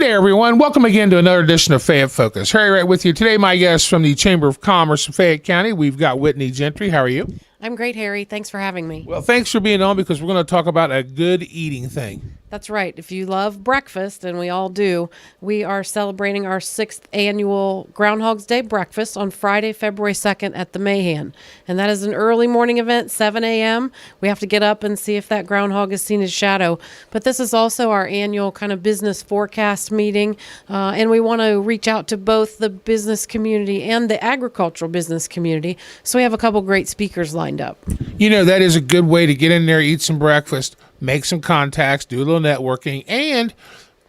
day, everyone. Welcome again to another edition of Fayette Focus. Harry right with you today. My guest from the Chamber of Commerce of Fayette County. We've got Whitney Gentry. How are you? I'm great, Harry. Thanks for having me. Well, thanks for being on because we're going to talk about a good eating thing. That's right. If you love breakfast, and we all do, we are celebrating our 6th annual Groundhog's Day breakfast on Friday, February 2nd at the Mahan. And that is an early morning event, 7 a.m. We have to get up and see if that groundhog has seen his shadow. But this is also our annual kind of business forecast meeting. And we want to reach out to both the business community and the agricultural business community. So we have a couple great speakers lined up. You know, that is a good way to get in there, eat some breakfast, make some contacts, do a little networking, and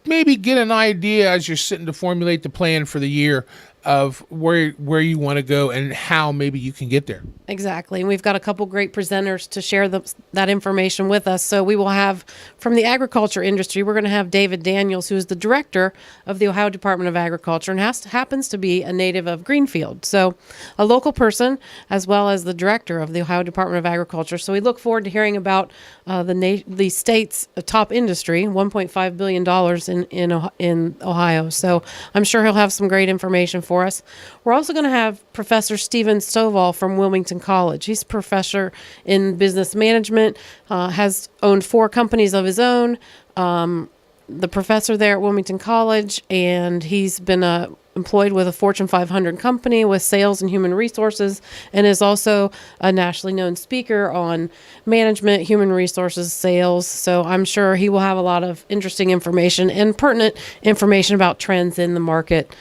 maybe get an idea as you're sitting to formulate the plan for the year of where you want to go and how maybe you can get there. Exactly. And we've got a couple great presenters to share that information with us. So we will have, from the agriculture industry, we're going to have David Daniels, who is the director of the Ohio Department of Agriculture and happens to be a native of Greenfield. So a local person, as well as the director of the Ohio Department of Agriculture. So we look forward to hearing about the state's top industry, $1.5 billion in Ohio. So I'm sure he'll have some great information for us. We're also going to have Professor Stephen Stovall from Wilmington College. He's a professor in business management, has owned 4 companies of his own, the professor there at Wilmington College, and he's been employed with a Fortune 500 company with sales and human resources, and is also a nationally known speaker on management, human resources, sales. So I'm sure he will have a lot of interesting information and pertinent information about trends in the market.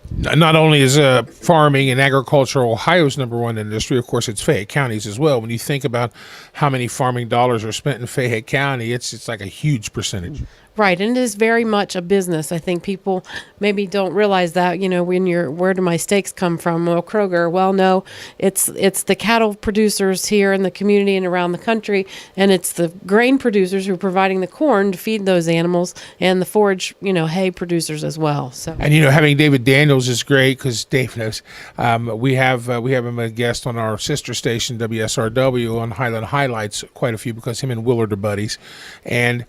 Not only is farming and agriculture Ohio's number one industry, of course, it's Fayette County's as well. When you think about how many farming dollars are spent in Fayette County, it's like a huge percentage. Right, and it is very much a business. I think people maybe don't realize that, where do my steaks come from? Well, Kroger. Well, no, it's the cattle producers here in the community and around the country, and it's the grain producers who are providing the corn to feed those animals, and the forage, hay producers as well. So, and having David Daniels is great because Dave knows. We have him a guest on our sister station WSRW on Highland Highlights, quite a few, because him and Willard are buddies, and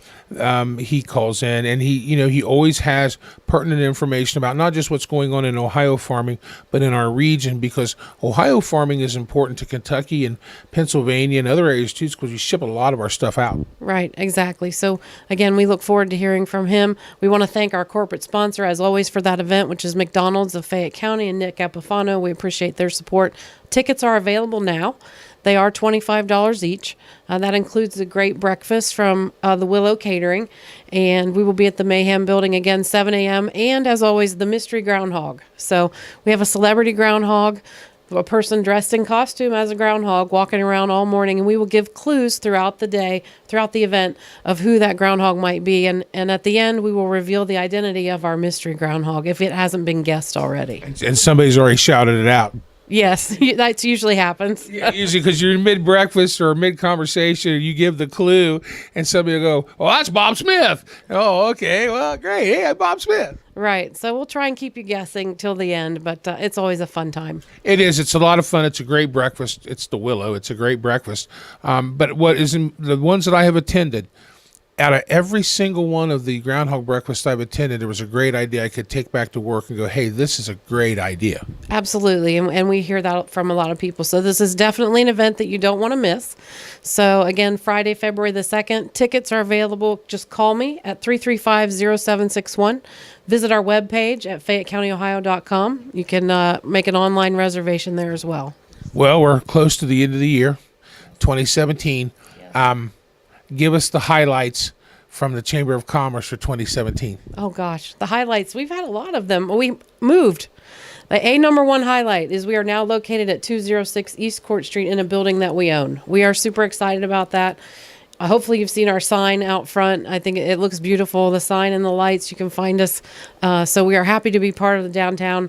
he calls in, and he always has pertinent information about not just what's going on in Ohio farming, but in our region, because Ohio farming is important to Kentucky and Pennsylvania and other areas too, because we ship a lot of our stuff out. Right, exactly. So again, we look forward to hearing from him. We want to thank our corporate sponsor, as always, for that event, which is McDonald's of Fayette County and Nick Apofano. We appreciate their support. Tickets are available now. They are $25 each. That includes the great breakfast from the Willow Catering. And we will be at the Mayhem Building again, 7 a.m. And as always, the Mystery Groundhog. So we have a celebrity groundhog, a person dressed in costume as a groundhog walking around all morning. And we will give clues throughout the day, throughout the event, of who that groundhog might be. And at the end, we will reveal the identity of our mystery groundhog if it hasn't been guessed already. And somebody's already shouted it out. Yes, that usually happens. Yeah, usually because you're in mid-breakfast or mid-conversation, and you give the clue, and somebody will go, "Oh, that's Bob Smith." Oh, okay, well, great. Hey, Bob Smith. Right. So we'll try and keep you guessing till the end, but it's always a fun time. It is. It's a lot of fun. It's a great breakfast. It's the Willow. It's a great breakfast. But what is in the ones that I have attended, out of every single one of the Groundhog Breakfast I've attended, there was a great idea I could take back to work and go, hey, this is a great idea. Absolutely. And we hear that from a lot of people. So this is definitely an event that you don't want to miss. So again, Friday, February the 2nd, tickets are available. Just call me at 335-0761. Visit our webpage at FayetteCountyOhio.com. You can make an online reservation there as well. Well, we're close to the end of the year, 2017. Yes. Give us the highlights from the Chamber of Commerce for 2017. Oh, gosh. The highlights. We've had a lot of them. We moved. The number one highlight is we are now located at 206 East Court Street in a building that we own. We are super excited about that. Hopefully you've seen our sign out front. I think it looks beautiful, the sign and the lights. You can find us. So we are happy to be part of the downtown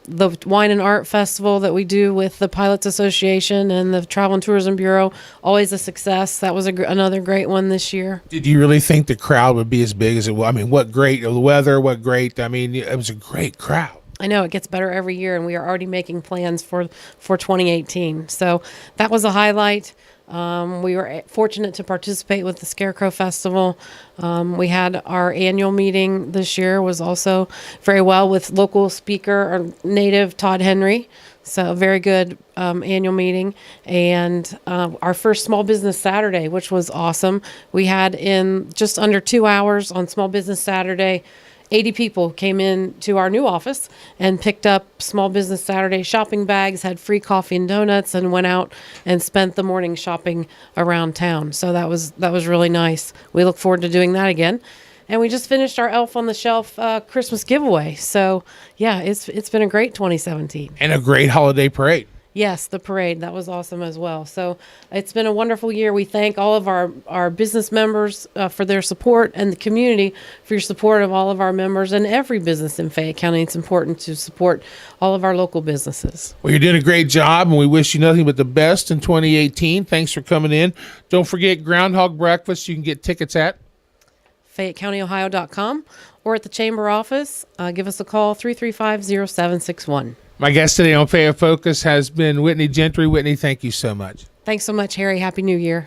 the Wine and Art Festival that we do with the Pilots Association and the Travel and Tourism Bureau, always a success. That was another great one this year. Did you really think the crowd would be as big as it was? I mean, what great, the weather, what great. I mean, it was a great crowd. I know it gets better every year, and we are already making plans for 2018. So that was a highlight. We were fortunate to participate with the Scarecrow Festival. We had our annual meeting this year, was also very well with local speaker or native Todd Henry. So a very good annual meeting. And our first Small Business Saturday, which was awesome. We had in just under 2 hours on Small Business Saturday, 80 people came in to our new office and picked up Small Business Saturday shopping bags, had free coffee and donuts, and went out and spent the morning shopping around town. So that was really nice. We look forward to doing that again. And we just finished our Elf on the Shelf Christmas giveaway. So yeah, it's been a great 2017. And a great holiday parade. Yes, the parade. That was awesome as well. So it's been a wonderful year. We thank all of our business members for their support, and the community for your support of all of our members and every business in Fayette County. It's important to support all of our local businesses. Well, you're doing a great job, and we wish you nothing but the best in 2018. Thanks for coming in. Don't forget Groundhog Breakfast. You can get tickets at FayetteCountyOhio.com or at the Chamber office. Give us a call, 335-0761. My guest today on Fayette Focus has been Whitney Gentry. Whitney, thank you so much. Thanks so much, Harry. Happy New Year.